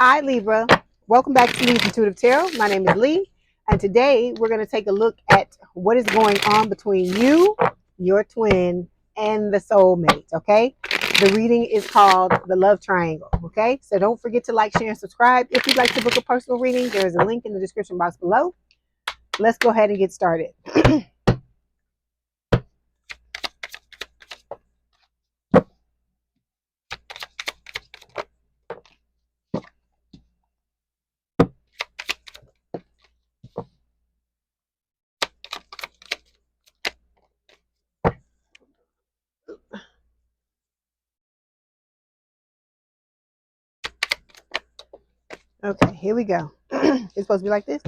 Hi Libra, welcome back to Leigh's Intuitive Tarot. My name is Leigh, and today we're going to take a look at what is going on between you, your twin, and the soulmate, okay? The reading is called The Love Triangle, okay? So don't forget to like, share, and subscribe. If you'd like to book a personal reading, there is a link in the description box below. Let's go ahead and get started. Okay, here we go. It's supposed to be like this?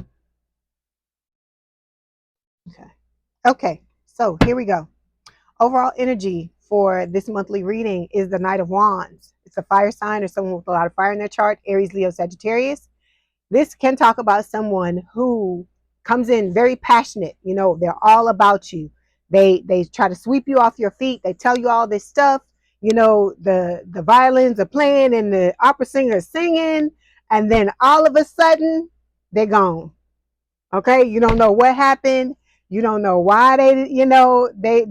Okay, so here we go. Overall energy for this monthly reading is the Knight of Wands. It's a fire sign or someone with a lot of fire in their chart, Aries, Leo, Sagittarius. This can talk about someone who comes in very passionate. You know, they're all about you. They try to sweep you off your feet. They tell you all this stuff. You know, the violins are playing and the opera singer is singing, and then all of a sudden they're gone. Okay, you don't know what happened. You don't know why they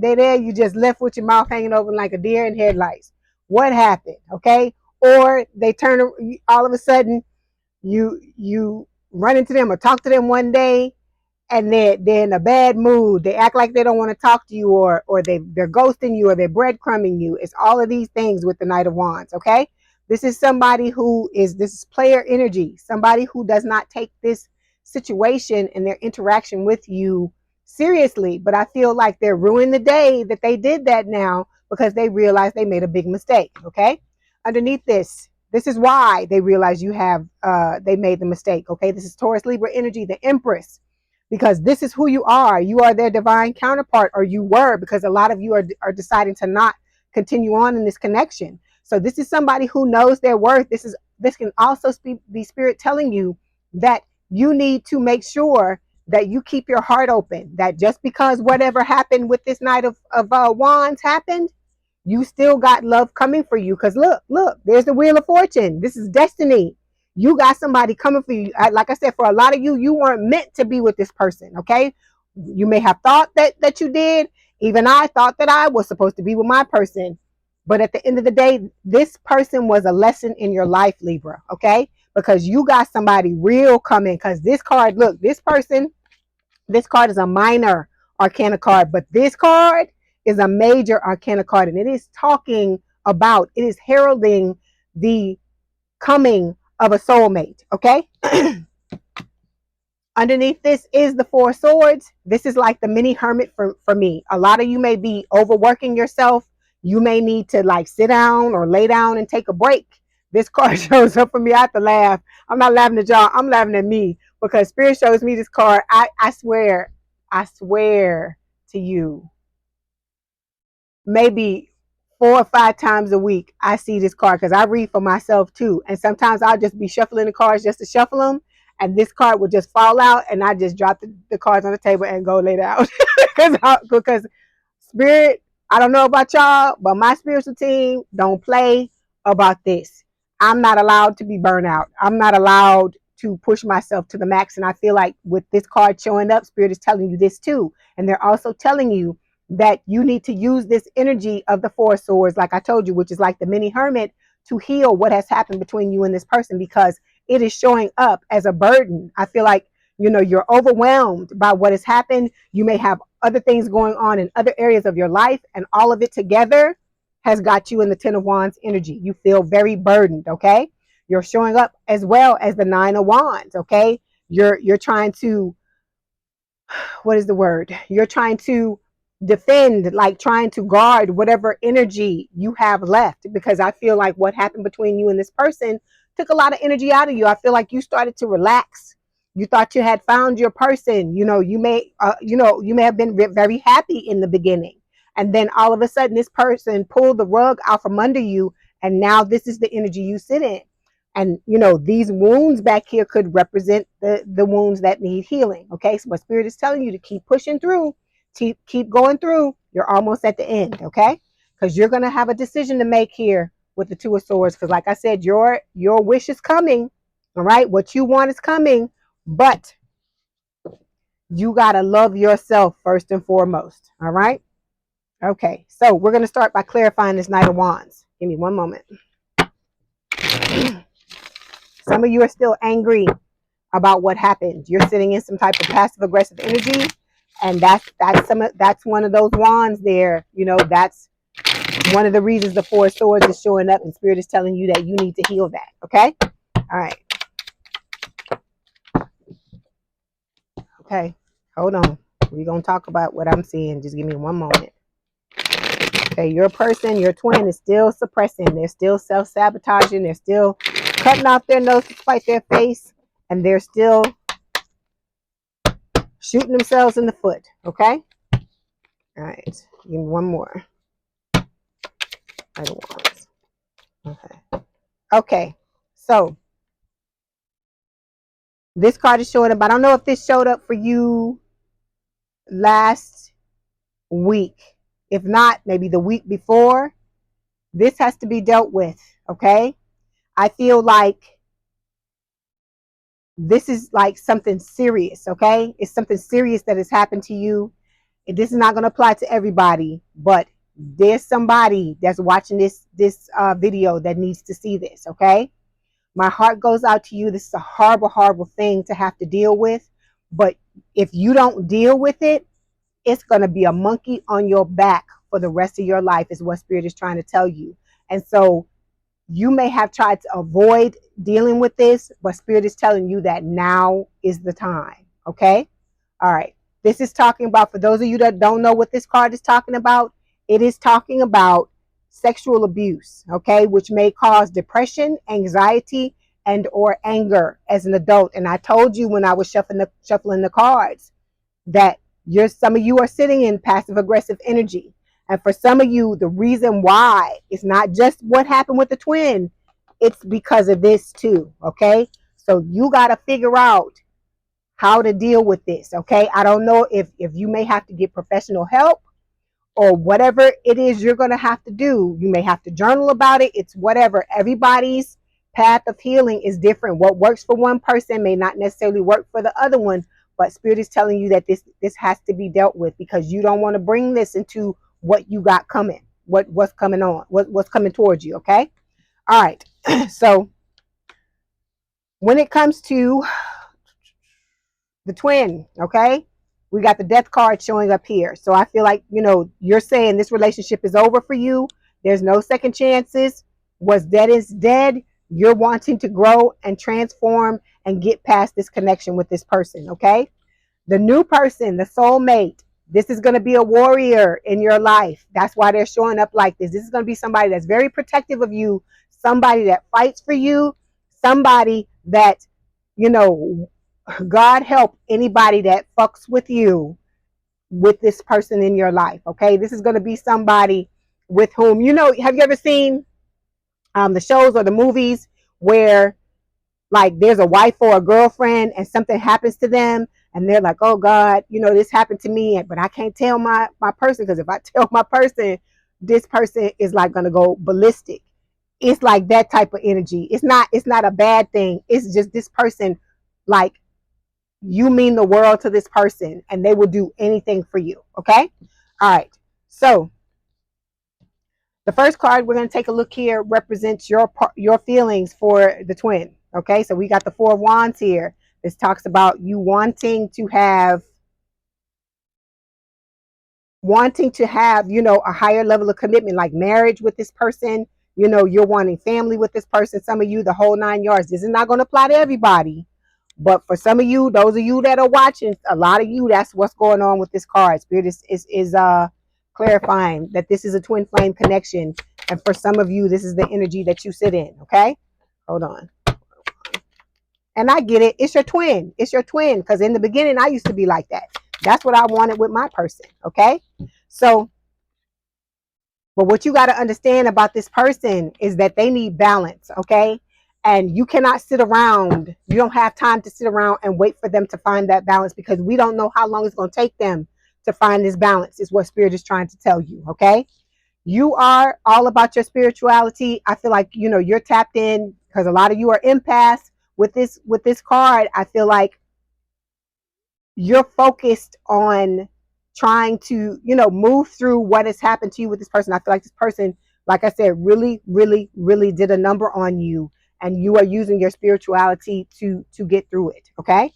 there. You just left with your mouth hanging open like a deer in headlights. What happened? Okay, or they turn all of a sudden you run into them or talk to them one day and they're in a bad mood. They act like they don't want to talk to you, or they're ghosting you, or they're breadcrumbing you. It's all of these things with the Knight of Wands. Okay, this is somebody this is player energy. Somebody who does not take this situation and their interaction with you seriously. But I feel like they're ruining the day that they did that now because they realize they made a big mistake. Okay, underneath this is why they realize they made the mistake. Okay, this is Taurus Libra energy, the Empress, because this is who you are. You are their divine counterpart, or you were, because a lot of you are deciding to not continue on in this connection. So this is somebody who knows their worth. This can also be spirit telling you that you need to make sure that you keep your heart open, that just because whatever happened with this Knight of Wands happened, you still got love coming for you. Because look, there's the Wheel of Fortune. This is destiny. You got somebody coming for you. Like I said, for a lot of you, you weren't meant to be with this person. Okay, you may have thought that you did. Even I thought that I was supposed to be with my person, but at the end of the day, this person was a lesson in your life, Libra. Okay, because you got somebody real coming. Because this card, look, this card is a minor arcana card, but this card is a major arcana card, and it is it is heralding the coming of a soulmate. Okay. Underneath this is the Four Swords. This is like the mini hermit for me. A lot of you may be overworking yourself. You may need to like sit down or lay down and take a break. This card shows up for me. I have to laugh. I'm not laughing at y'all. I'm laughing at me because Spirit shows me this card. I swear to you, maybe 4 or 5 times a week, I see this card because I read for myself too. And sometimes I'll just be shuffling the cards just to shuffle them. And this card would just fall out and I just drop the cards on the table and go lay down. because Spirit, I don't know about y'all, but my spiritual team don't play about this. I'm not allowed to be burnt out. I'm not allowed to push myself to the max. And I feel like with this card showing up, Spirit is telling you this too. And they're also telling you that you need to use this energy of the Four Swords, like I told you, which is like the mini hermit, to heal what has happened between you and this person, because it is showing up as a burden. I feel like, you're overwhelmed by what has happened. You may have other things going on in other areas of your life, and all of it together has got you in the Ten of Wands energy. You feel very burdened. Okay, you're showing up as well as the Nine of Wands. Okay, you're trying to, what is the word? You're trying to defend, like trying to guard whatever energy you have left, because I feel like what happened between you and this person took a lot of energy out of you. I feel like you started to relax. You thought you had found your person. You may have been very happy in the beginning, and then all of a sudden this person pulled the rug out from under you, and now this is the energy you sit in. And these wounds back here could represent the wounds that need healing. Okay, so what Spirit is telling you to keep pushing through, keep going through. You're almost at the end. Okay, because you're going to have a decision to make here with the Two of Swords, because like I said, your wish is coming. All right. What you want is coming, but you got to love yourself first and foremost. All right. Okay. So we're going to start by clarifying this Knight of Wands. Give me one moment. Some of you are still angry about what happened. You're sitting in some type of passive aggressive energy, and that's one of those wands there. You know, that's one of the reasons the Four of Swords is showing up, and Spirit is telling you that you need to heal that. Okay. All right. Okay. Hold on. We're gonna talk about what I'm seeing. Just give me one moment. Okay, your person, your twin is still suppressing. They're still self-sabotaging. They're still cutting off their nose to spite their face, and they're still shooting themselves in the foot. Okay. All right. Give me one more. I don't want. Okay. Okay. So this card is showing up. I don't know if this showed up for you last week. If not, maybe the week before. This has to be dealt with. Okay. I feel like this is like something serious. Okay. It's something serious that has happened to you. This is not going to apply to everybody, but there's somebody that's watching this video that needs to see this. Okay. My heart goes out to you. This is a horrible, horrible thing to have to deal with. But if you don't deal with it, it's going to be a monkey on your back for the rest of your life, is what Spirit is trying to tell you. And so you may have tried to avoid dealing with this, but Spirit is telling you that now is the time. Okay. All right. This is talking about, for those of you that don't know what this card is talking about, it is talking about sexual abuse, okay, which may cause depression, anxiety, and or anger as an adult. And I told you when I was shuffling the cards that some of you are sitting in passive aggressive energy. And for some of you, the reason why it's not just what happened with the twin, it's because of this too. Okay. So you got to figure out how to deal with this. Okay. I don't know if you may have to get professional help or whatever it is you're going to have to do. You may have to journal about it. It's whatever. Everybody's path of healing is different. What works for one person may not necessarily work for the other one, but Spirit is telling you that this has to be dealt with, because you don't want to bring this into what you got coming, what's coming on, what's coming towards you. Okay. All right. So when it comes to the twin, okay, we got the death card showing up here. So I feel like, you're saying this relationship is over for you. There's no second chances. What's dead is dead. You're wanting to grow and transform and get past this connection with this person. Okay. The new person, the soulmate, this is going to be a warrior in your life. That's why they're showing up like this. This is going to be somebody that's very protective of you, somebody that fights for you, somebody that, God help anybody that fucks with you with this person in your life. Okay. This is going to be somebody with whom, have you ever seen the shows or the movies where like there's a wife or a girlfriend and something happens to them and they're like, oh God, this happened to me, but I can't tell my person, because if I tell my person, this person is like going to go ballistic. It's like that type of energy. It's not a bad thing. It's just this person, like, you mean the world to this person and they will do anything for you. Okay. All right. So the first card we're going to take a look here represents your feelings for the twin. Okay. So we got the Four of Wands here. This talks about you wanting to have, a higher level of commitment, like marriage with this person. You're wanting family with this person. Some of you, the whole 9 yards. This is not going to apply to everybody. But for some of you, those of you that are watching, a lot of you, that's what's going on with this card. Spirit is clarifying that this is a twin flame connection. And for some of you, this is the energy that you sit in. Okay. Hold on. And I get it. It's your twin. It's your twin. Because in the beginning, I used to be like that. That's what I wanted with my person. Okay. So, but what you got to understand about this person is that they need balance. Okay. And you cannot sit around. You don't have time to sit around and wait for them to find that balance, because we don't know how long it's going to take them to find this balance, is what Spirit is trying to tell you. Okay. You are all about your spirituality. I feel like, you're tapped in, because a lot of you are empaths, with this card, I feel like you're focused on trying to, move through what has happened to you with this person. I feel like this person, like I said, really, really, really did a number on you, and you are using your spirituality to get through it. Okay.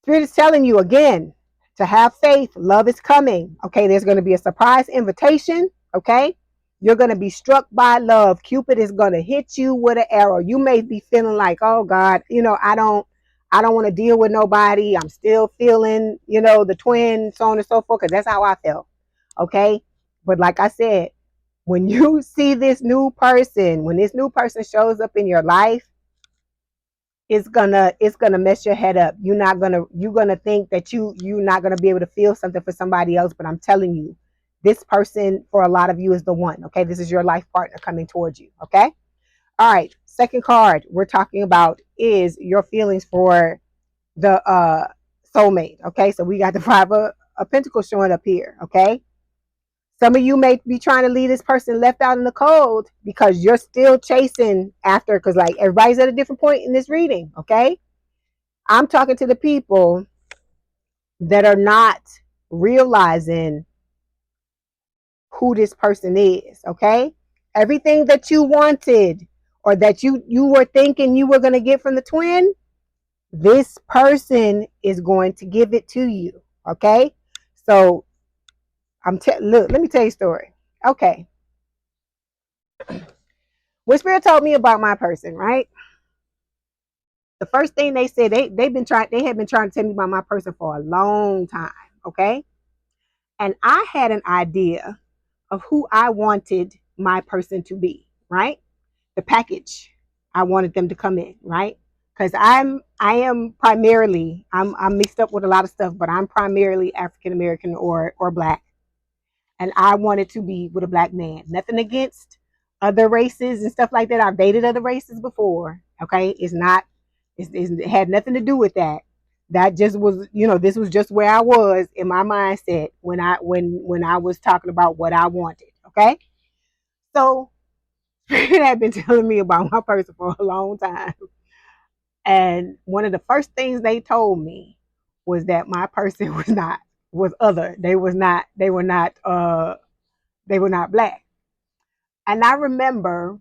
Spirit is telling you again to have faith. Love is coming. Okay. There's going to be a surprise invitation. Okay. You're going to be struck by love. Cupid is going to hit you with an arrow. You may be feeling like, oh God, I don't want to deal with nobody. I'm still feeling, the twin, so on and so forth, because that's how I felt. Okay. But like I said, when you see this new person, when this new person shows up in your life, it's gonna mess your head up. You're gonna think that you're not gonna be able to feel something for somebody else. But I'm telling you, this person for a lot of you is the one. Okay. This is your life partner coming towards you. Okay. All right. Second card we're talking about is your feelings for the soulmate. Okay, so we got the five of pentacles showing up here. Okay, some of you may be trying to leave this person left out in the cold because you're still chasing after, because like everybody's at a different point in this reading. Okay, I'm talking to the people that are not realizing who this person is. Okay, everything that you wanted or that you were thinking you were going to get from the twin, this person is going to give it to you. Okay, so look, let me tell you a story. Okay, what Spirit told me about my person, right? The first thing they said, they had been trying to tell me about my person for a long time. Okay, and I had an idea of who I wanted my person to be, right? The package I wanted them to come in, right? Because I am primarily, I'm mixed up with a lot of stuff, but I'm primarily African American or black, and I wanted to be with a black man. Nothing against other races and stuff like that. I've dated other races before. Okay, it had nothing to do with that. That just was, this was just where I was in my mindset when I was talking about what I wanted. Okay, so it had been telling me about my person for a long time. And one of the first things they told me was that my person was other. They were not black. And I remember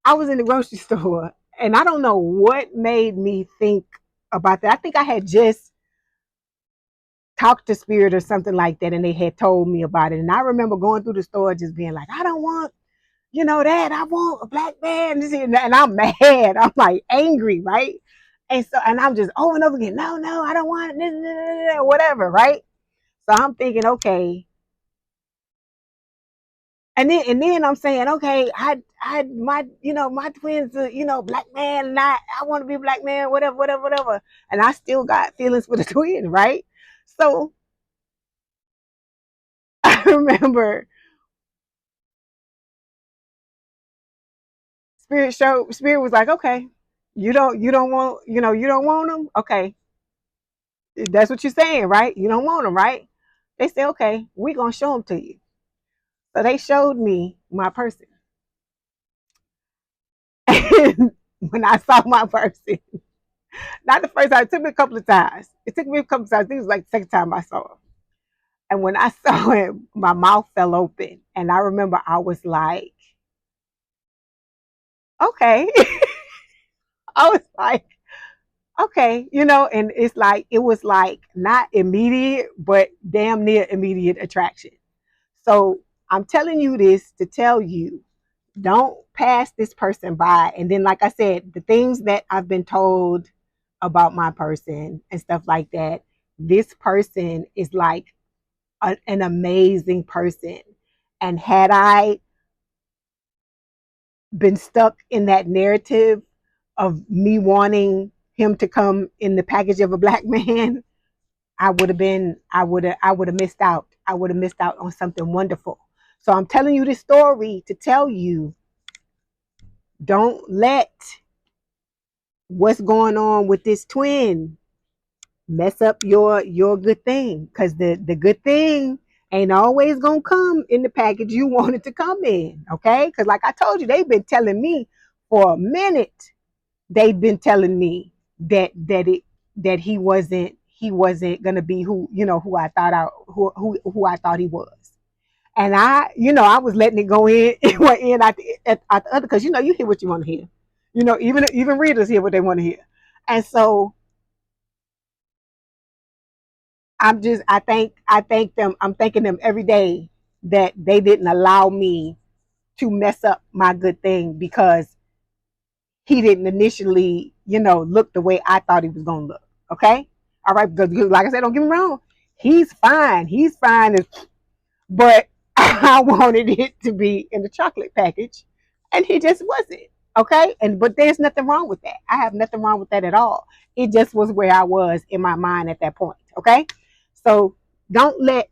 I was in the grocery store, and I don't know what made me think about that. I think I had just talked to Spirit or something like that, and they had told me about it. And I remember going through the store just being like, I don't want, that. I want a black man. And I'm mad. I'm like angry, right? And I'm just over and over again, no, I don't want it, whatever, right? So I'm thinking, okay. And then I'm saying, okay, my twins are, black man, and I want to be a black man, whatever, whatever, whatever. And I still got feelings for the twin, right? So I remember Spirit was like, okay, you don't want, you don't want them. Okay. That's what you're saying, right? You don't want them, right? They said, okay, we're going to show them to you. So they showed me my person. And when I saw my person, not the first time, it took me a couple of times. It took me a couple of times. I think it was like the second time I saw him. And when I saw him, my mouth fell open. And I remember I was like, okay. I was like, okay, and it was like not immediate, but damn near immediate attraction. So I'm telling you this to tell you, don't pass this person by. And then, like I said, the things that I've been told about my person and stuff like that, this person is like an amazing person. And had I been stuck in that narrative of me wanting him to come in the package of a black man, I would have missed out. I would have missed out on something wonderful. So I'm telling you this story to tell you, don't let what's going on with this twin mess up your good thing, because the good thing ain't always gonna come in the package you want it to come in. Okay, because like I told you, they've been telling me for a minute they've been telling me that he wasn't gonna be who I thought who I thought he was. And I was letting it go in in at the other, because you hear what you want to hear. Even readers hear what they want to hear. And so I thank them. I'm thanking them every day that they didn't allow me to mess up my good thing, because he didn't initially, look the way I thought he was gonna look. Okay. All right, because like I said, don't get me wrong, he's fine. He's fine, but I wanted it to be in the chocolate package, and he just wasn't. Okay. But there's nothing wrong with that. I have nothing wrong with that at all. It just was where I was in my mind at that point. Okay. So don't let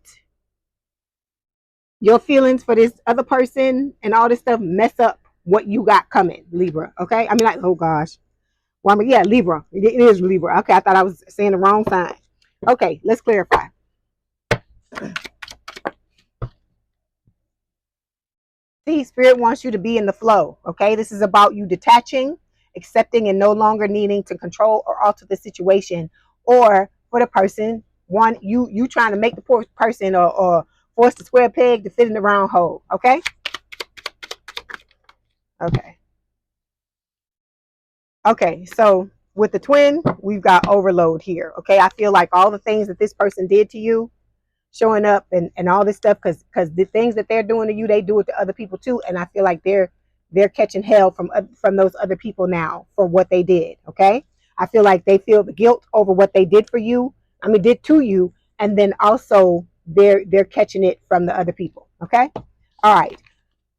your feelings for this other person and all this stuff mess up what you got coming, Libra. Okay. I mean, like, oh gosh. Well, I mean, yeah, Libra. It is Libra. Okay. I thought I was saying the wrong sign. Okay. Let's clarify. See, Spirit wants you to be in the flow. Okay. This is about you detaching, accepting, and no longer needing to control or alter the situation, or for the person, you trying to make the poor person, or force the square peg to fit in the round hole. Okay. Okay. Okay. So with the twin, we've got overload here. Okay. I feel like all the things that this person did to you, showing up and all this stuff, because the things that they're doing to you, they do it to other people too. And I feel like they're catching hell from those other people now for what they did. Okay. I feel like they feel the guilt over what they did for you. I mean, did to you. And then also they're catching it from the other people. Okay. All right.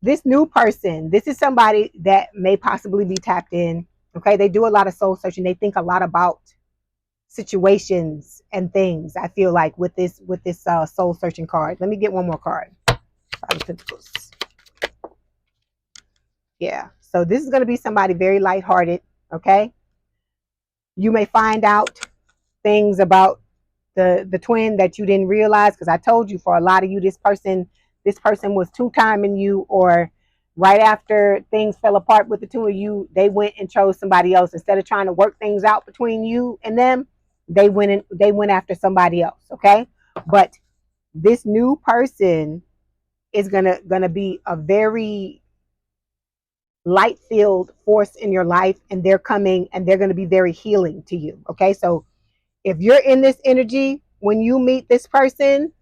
This new person, this is somebody that may possibly be tapped in. Okay. They do a lot of soul searching. They think a lot about situations and things. I feel like with this soul searching card. Let me get one more card. Five of Pentacles. Yeah. So this is going to be somebody very lighthearted. Okay. You may find out things about the twin that you didn't realize, because I told you, for a lot of you, this person was two-timing you, or right after things fell apart with the two of you, they went and chose somebody else. Instead of trying to work things out between you and them, they went after somebody else. Okay. But this new person is gonna be a very light filled force in your life, and they're coming and they're gonna be very healing to you. Okay. So if you're in this energy, when you meet this person,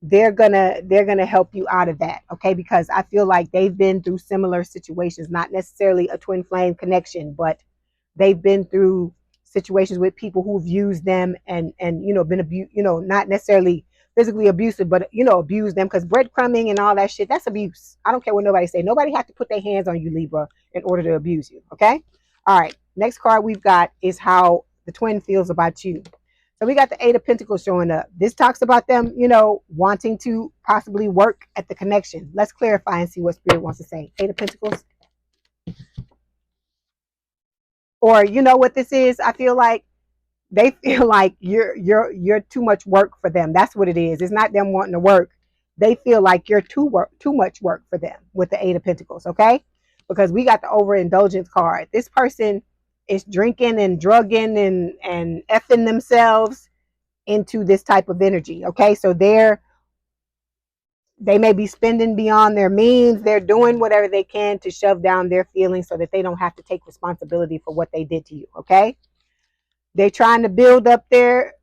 they're gonna help you out of that. Okay. Because I feel like they've been through similar situations, not necessarily a twin flame connection, but they've been through situations with people who've used them, and been abused, not necessarily physically abusive, but abused them, because breadcrumbing and all that shit, that's abuse. I don't care what nobody say. Nobody has to put their hands on you, Libra, in order to abuse you. Okay. All right. Next card we've got is how the twin feels about you. So we got the Eight of Pentacles showing up. This talks about them, wanting to possibly work at the connection. Let's clarify and see what Spirit wants to say. Eight of Pentacles. Or what this is? I feel like they feel like you're too much work for them. That's what it is. It's not them wanting to work. They feel like you're too much work for them with the Eight of Pentacles. Okay. Because we got the overindulgence card. This person is drinking and drugging and effing themselves into this type of energy. Okay. So they may be spending beyond their means. They're doing whatever they can to shove down their feelings so that they don't have to take responsibility for what they did to you. Okay. They're trying to build up their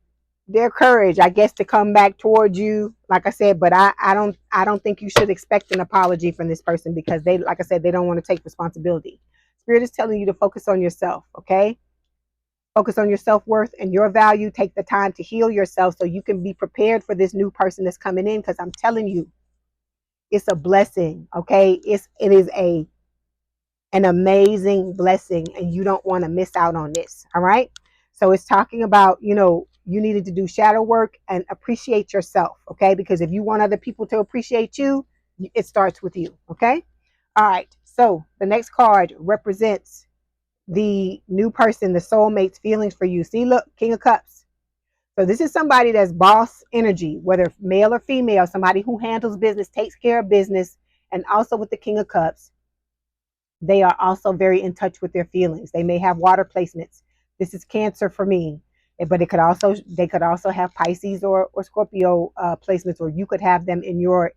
courage, I guess, to come back towards you, like I said. But I don't think you should expect an apology from this person, because they, like I said, they don't want to take responsibility. Spirit is telling you to focus on yourself. Okay. Focus on your self-worth and your value. Take the time to heal yourself so you can be prepared for this new person that's coming in, because I'm telling you, it's a blessing. Okay. It is an amazing blessing, and you don't want to miss out on this. All right. So it's talking about, you needed to do shadow work and appreciate yourself. Okay. Because if you want other people to appreciate you, it starts with you. Okay. All right. So the next card represents the new person, the soulmate's feelings for you. See, look, King of Cups. So this is somebody that's boss energy, whether male or female, somebody who handles business, takes care of business. And also with the King of Cups, They are also very in touch with their feelings. They may have water placements. This is Cancer for me, but they could also have Pisces or Scorpio placements, or you could have them in your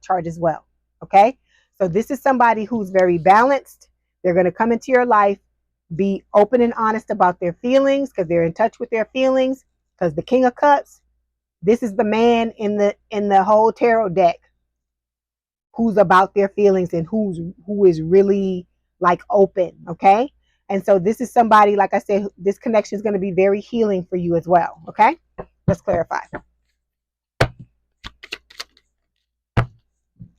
chart as well. Okay, so this is somebody who's very balanced. They're going to come into your life, be open and honest about their feelings because they're in touch with their feelings. Because the King of Cups, this is the man in the whole tarot deck who's about their feelings and who is really like open. Okay, and so this is somebody, like I said, this connection is going to be very healing for you as well. Okay, let's clarify.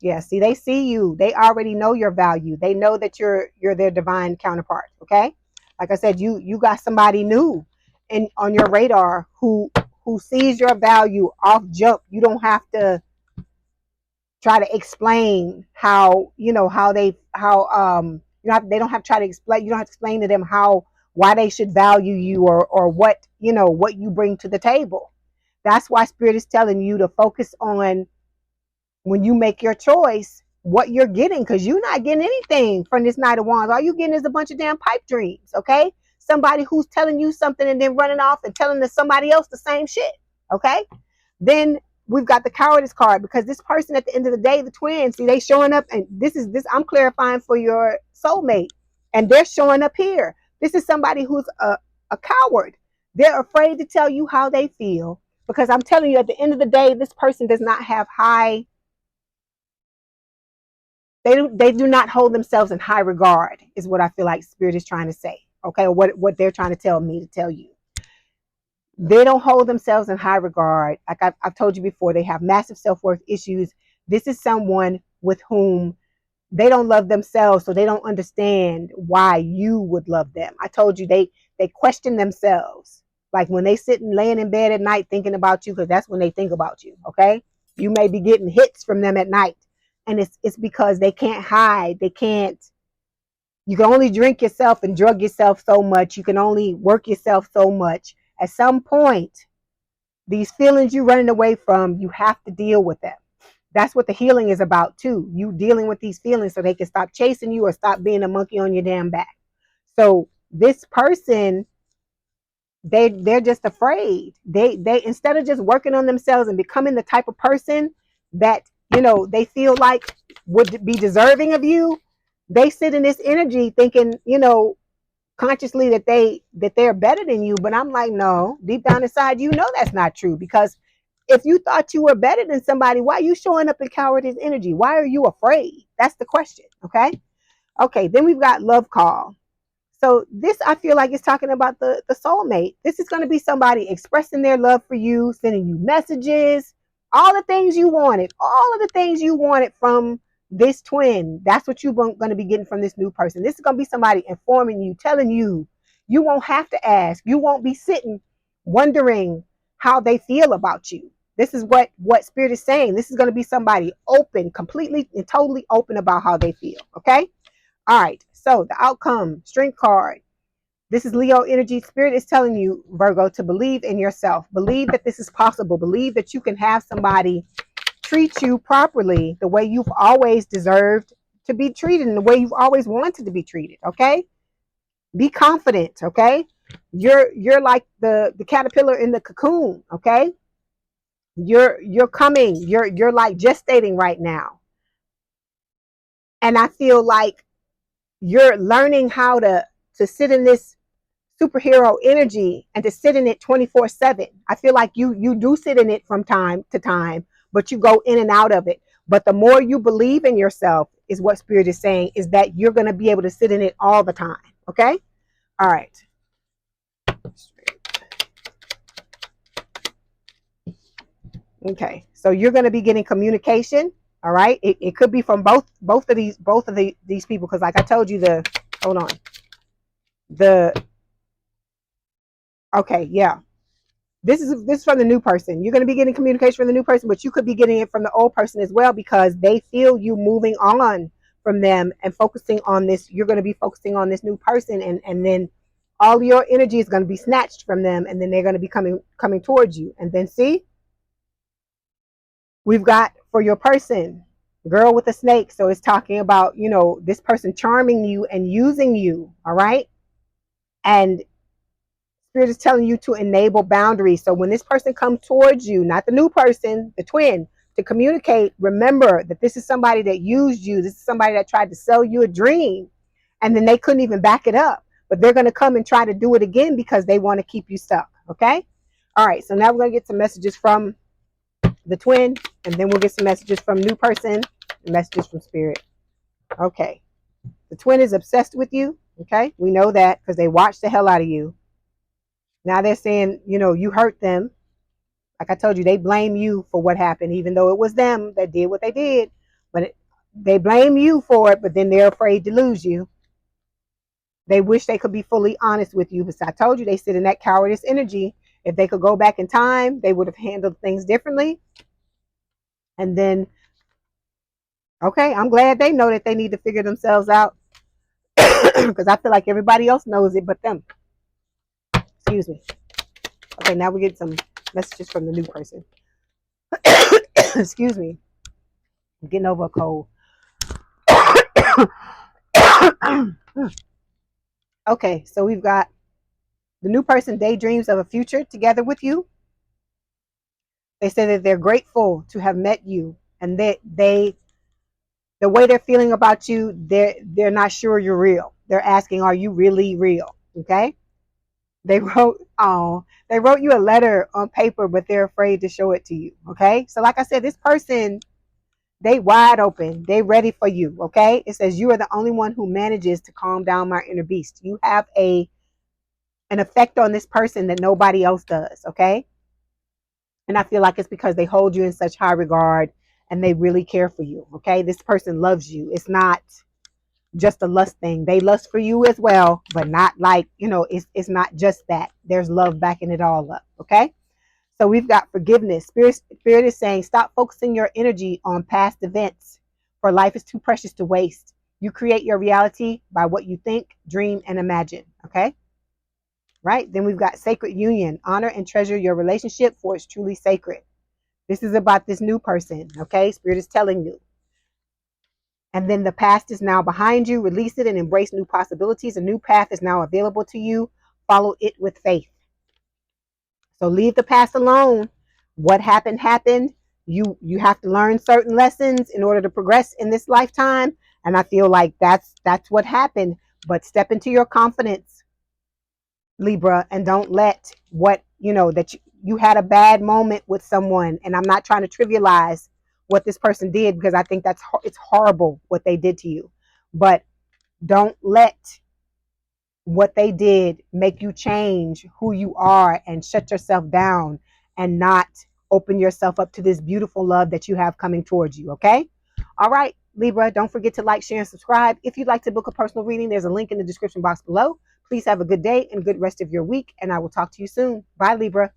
Yeah, see, they see you. They already know your value. They know that you're their divine counterpart. Okay, like I said, you got somebody new and on your radar who sees your value off jump. You don't have to try to explain how, they don't have to try to explain. You don't have to explain to them why they should value you, or what, what you bring to the table. That's why Spirit is telling you to focus on, when you make your choice, what you're getting, because you're not getting anything from this Knight of Wands. All you getting is a bunch of damn pipe dreams. Okay, somebody who's telling you something and then running off and telling somebody else the same shit. Okay, then we've got the cowardice card, because this person at the end of the day, the twins, see, they showing up, and this I'm clarifying for your soulmate, and they're showing up here. This is somebody who's a coward. They're afraid to tell you how they feel, because I'm telling you, at the end of the day, this person does not have they do not hold themselves in high regard, is what I feel like Spirit is trying to say. Okay, or what they're trying to tell me to tell you. They don't hold themselves in high regard. Like I've told you before, they have massive self-worth issues. This is someone with whom they don't love themselves, so they don't understand why you would love them. I told you, they question themselves. Like when they sit and laying in bed at night thinking about you, because that's when they think about you. Okay, you may be getting hits from them at night, and it's because they can't hide. They can't. You can only drink yourself and drug yourself so much. You can only work yourself so much. At some point, these feelings you're running away from, you have to deal with them. That's what the healing is about too. You dealing with these feelings so they can stop chasing you or stop being a monkey on your damn back. So this person, they're just afraid. They instead of just working on themselves and becoming the type of person that, they feel like would be deserving of you, they sit in this energy thinking, consciously that they're better than you. But I'm like, no, deep down inside, that's not true. Because if you thought you were better than somebody, why are you showing up in cowardice energy? Why are you afraid? That's the question. Okay, then we've got love call. So this, I feel like, is talking about the soulmate. This is going to be somebody expressing their love for you, sending you messages, all the things you wanted, all of the things you wanted from this twin. That's what you're going to be getting from this new person. This is going to be somebody informing you, telling you. You won't have to ask. You won't be sitting wondering how they feel about you. This is what Spirit is saying. This is going to be somebody open, completely and totally open about how they feel. Okay. All right. So the outcome, strength card. This is Leo energy. Spirit is telling you, Virgo, to believe in yourself. Believe that this is possible. Believe that you can have somebody treat you properly, the way you've always deserved to be treated, and the way you've always wanted to be treated. Okay? Be confident. Okay? You're like the caterpillar in the cocoon. Okay? You're coming. You're like gestating right now. And I feel like you're learning how to sit in this superhero energy and to sit in it 24/7. I feel like you do sit in it from time to time, but you go in and out of it. But the more you believe in yourself, is what Spirit is saying, is that you're going to be able to sit in it all the time. Okay? All right. Okay. So you're going to be getting communication. All right. It could be from both of these people, because like I told you, hold on. Okay, yeah. This is from the new person. You're going to be getting communication from the new person, but you could be getting it from the old person as well, because they feel you moving on from them and focusing on this. You're going to be focusing on this new person, and then all your energy is going to be snatched from them, and then they're going to be coming towards you. And then see, we've got, for your person, Girl with a snake. So it's talking about, this person charming you and using you. All right. And Spirit is telling you to enable boundaries. So when this person comes towards you, not the new person, the twin, to communicate, remember that this is somebody that used you. This is somebody that tried to sell you a dream and then they couldn't even back it up. But they're going to come and try to do it again because they want to keep you stuck. Okay. All right. So now we're going to get some messages from the twin, and then we'll get some messages from new person and messages from spirit. Okay. The twin is obsessed with you. Okay. We know that because they watch the hell out of you. Now they're saying, you hurt them. Like I told you, they blame you for what happened, even though it was them that did what they did. But they blame you for it, but then they're afraid to lose you. They wish they could be fully honest with you. But I told you, they sit in that cowardice energy. If they could go back in time, they would have handled things differently. And then, okay, I'm glad they know that they need to figure themselves out because I feel like everybody else knows it but them. Excuse me. Okay, now we get some messages from the new person. Excuse me. I'm getting over a cold. Okay, so we've got the new person daydreams of a future together with you. They say that they're grateful to have met you, and that the way they're feeling about you, they're not sure you're real. They're asking, are you really real? Okay. They wrote you a letter on paper, but they're afraid to show it to you. Okay. So like I said, this person, they wide open. They ready for you. Okay. It says you are the only one who manages to calm down my inner beast. You have an effect on this person that nobody else does. Okay. And I feel like it's because they hold you in such high regard and they really care for you. Okay. This person loves you. It's not just a lust thing. They lust for you as well, but not like, it's not just that. There's love backing it all up. Okay. So we've got forgiveness. Spirit is saying, stop focusing your energy on past events, for life is too precious to waste. You create your reality by what you think, dream, and imagine. Okay. Right. Then we've got sacred union. Honor and treasure your relationship, for it's truly sacred. This is about this new person. Okay. Spirit is telling you. And then the past is now behind you. Release it and embrace new possibilities. A new path is now available to you. Follow it with faith. So leave the past alone. What happened happened. You have to learn certain lessons in order to progress in this lifetime. And I feel like that's what happened. But step into your confidence, Libra, and don't let that you had a bad moment with someone. And I'm not trying to trivialize what this person did, because I think it's horrible what they did to you. But don't let what they did make you change who you are and shut yourself down and not open yourself up to this beautiful love that you have coming towards you. Okay. All right, Libra, don't forget to like, share, and subscribe. If you'd like to book a personal reading, there's a link in the description box below. Please have a good day and good rest of your week, and I will talk to you soon. Bye, Libra.